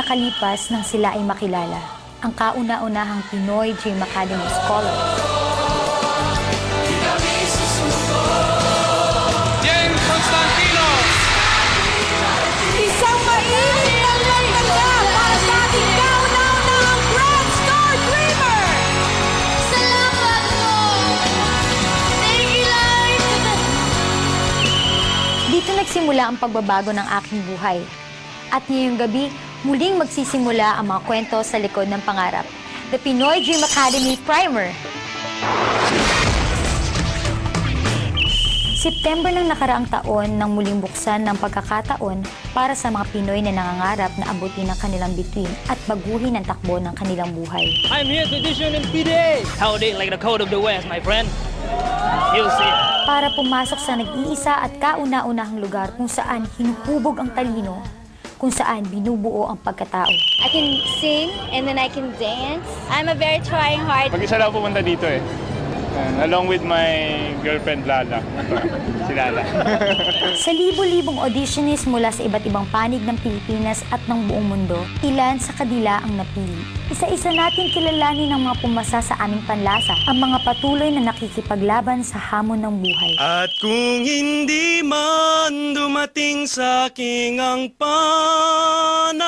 makalipas nang sila ay makilala, ang kauna-unahang Pinoy Dream Academy Scholar. Jen Constantino! Isang mainit na lagdala para sa ating kauna-unahang Grand Star Dreamer! Salamat po! Thank you, Lord! Dito nagsimula ang pagbabago ng aking buhay. At ngayong gabi, muling magsisimula ang mga kwento sa likod ng pangarap. The Pinoy Dream Academy Primer. September ng nakaraang taon nang muling buksan ng pagkakataon para sa mga Pinoy na nangangarap na abutin ang kanilang bituin at baguhin ang takbo ng kanilang buhay. I'm here to audition in PDA. How it like the code of the West, my friend. You'll see. Para pumasok sa nag-iisa at kauna-unahang lugar kung saan hinuhubog ang talino, kung saan binubuo ang pagkatao. I can sing and then I can dance. I'm a very trying hard. Mag-isa lang pumunta dito eh. Along with my girlfriend Lala. Si Lala. Sa libo-libong auditionist mula sa iba't ibang panig ng Pilipinas at ng buong mundo, ilan sa kanila ang napili. Isa-isa natin kilalanin ang mga pumasa sa aming panlasa, ang mga patuloy na nakikipaglaban sa hamon ng buhay. At kung hindi man dumating sa aking ang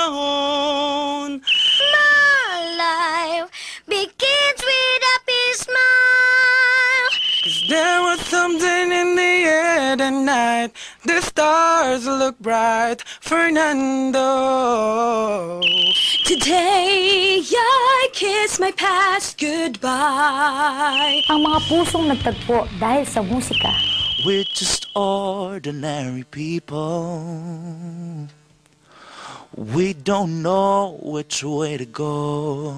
panahon, My life begins with a peace smile. there was something in the air that night. The stars look bright, Fernando. Today, I kiss my past goodbye. Ang mga pusong nagtagpo dahil sa musika. We're just ordinary people. We don't know which way to go.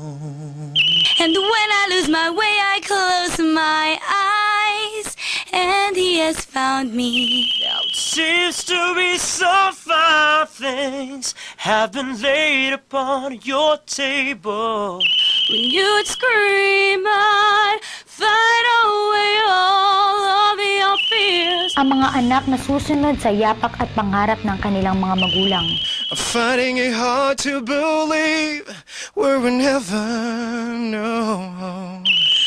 And when I lose my way, I close my eyes, and he has found me. Now it seems to be so far things have been laid upon your table. When you'd scream, I'd fight away all of your fears. Ang mga anak na susunod sa yapak at pangarap ng kanilang mga magulang. I'm finding it hard to believe we're never know.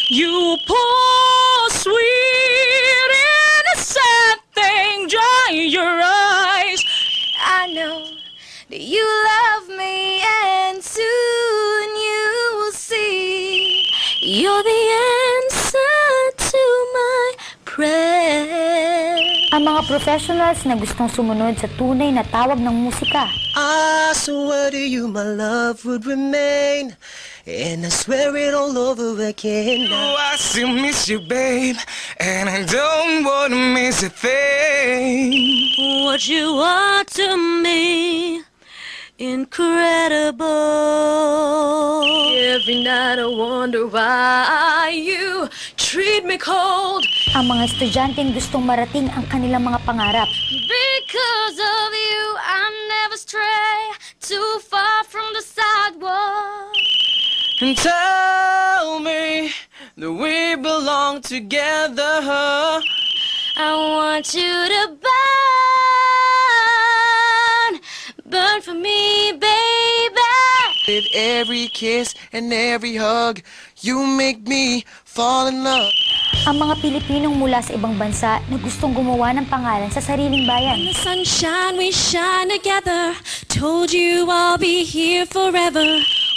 You poor, sweet, innocent thing, dry your eyes. I know that you love me, and soon you will see. You're the answer to my prayer. Ang mga professionals na gustong sumunod sa tunay na tawag ng musika. I swear to you my love would remain, and I swear it all over again. Oh, I still miss you, babe, and I don't want to miss a thing. What you are to me, incredible. Every night I wonder why you treat me cold. Ang mga estudyanteng gustong marating ang kanilang mga pangarap. Because of you, I never stray too far from the sidewalk. And tell me that we belong together. I want you to burn for me, baby. With every kiss and every hug, you make me fall in love. Ang mga Pilipinong mula sa ibang bansa na gustong gumawa ng pangalan sa sariling bayan. In the sunshine we shine together. Told you I'll be here forever.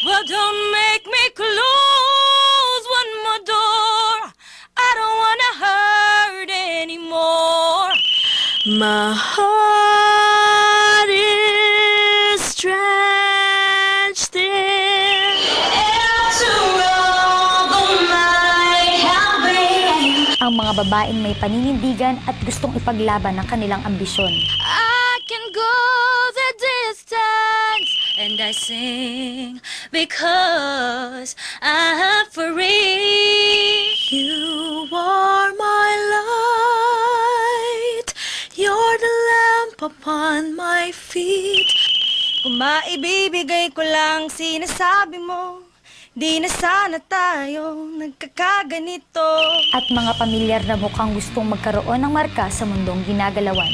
Well, don't make me close one more door. I don't wanna hurt anymore. My heart is stretched thin. Ang mga babaeng may paninindigan at gustong ipaglaban ang kanilang ambisyon. I can go the distance, And I sing because I'm free. You are my light. You're the lamp upon my feet. Kung maibibigay ko lang sinasabi mo, Di na sana tayo nagkakaganito. At mga pamilyar na mukhang gustong magkaroon ng marka sa mundong ginagalawan.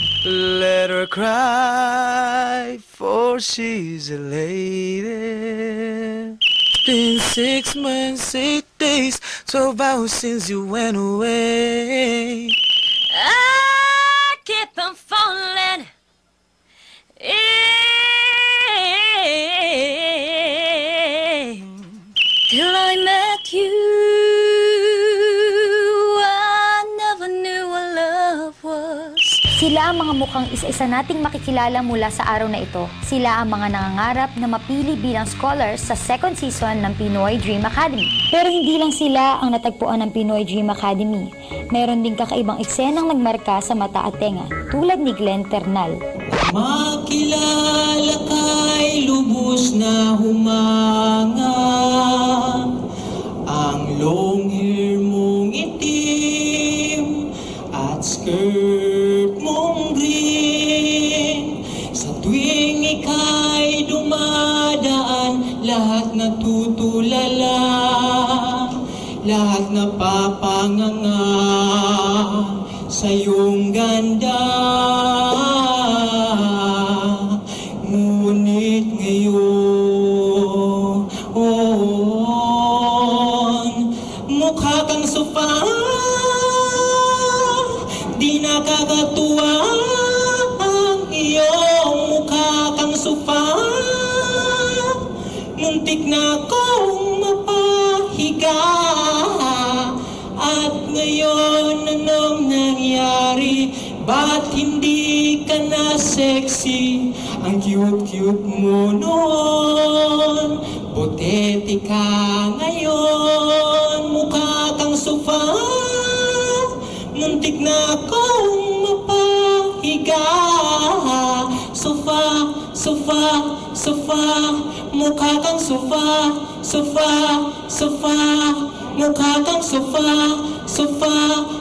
Let her cry, for she's a lady. Been 6 months, 8 days, 12 hours since you went away. I keep on falling till I met you. I never knew what love was. Sila ang mga mukhang isa-isa nating makikilala mula sa araw na ito. Sila ang mga nangangarap na mapili bilang scholars sa second season ng Pinoy Dream Academy. Pero hindi lang sila ang natagpuan ng Pinoy Dream Academy. Meron din kakaibang eksenang nagmarka sa mata at tenga, tulad ni Glenn Ternal. Makilala kay lubos na humanga, ang long hair mong itim at skirt mong green. Sa tuwing ika'y dumadaan, lahat natutulala, lahat napapanganga sa iyong ganda. Ngunit ngayon, mukha kang sofa, di nakakatuwa ang iyong mukha kang sofa. Muntik na akong mapahiga. At ngayon, anong nangyari? Ba't hindi ka na sexy? Ang cute-cute mo noon, butete ka ngayon. Mukha kang sofa, muntik na akong mapahiga. Sofa, sofa, sofa, mukha kang sofa, sofa, sofa. Mukha kang sofa, sofa,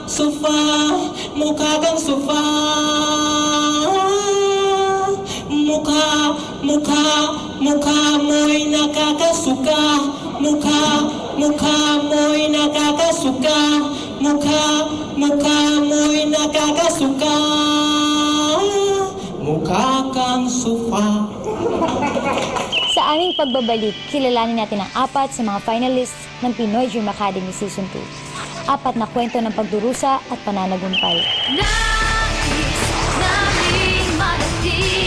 sofa, mukha kang sofa. Mukha mo'y nakakasuka. Mukha mo'y nakakasuka. Mukha mo'y nakakasuka. Mukha kang sofa. Sa aming pagbabalik, kilalanin natin ang 4 sa mga finalists ng Pinoy Dream Academy Season 2. 4 na kwento ng pagdurusa at pananagumpay. Nais naming marating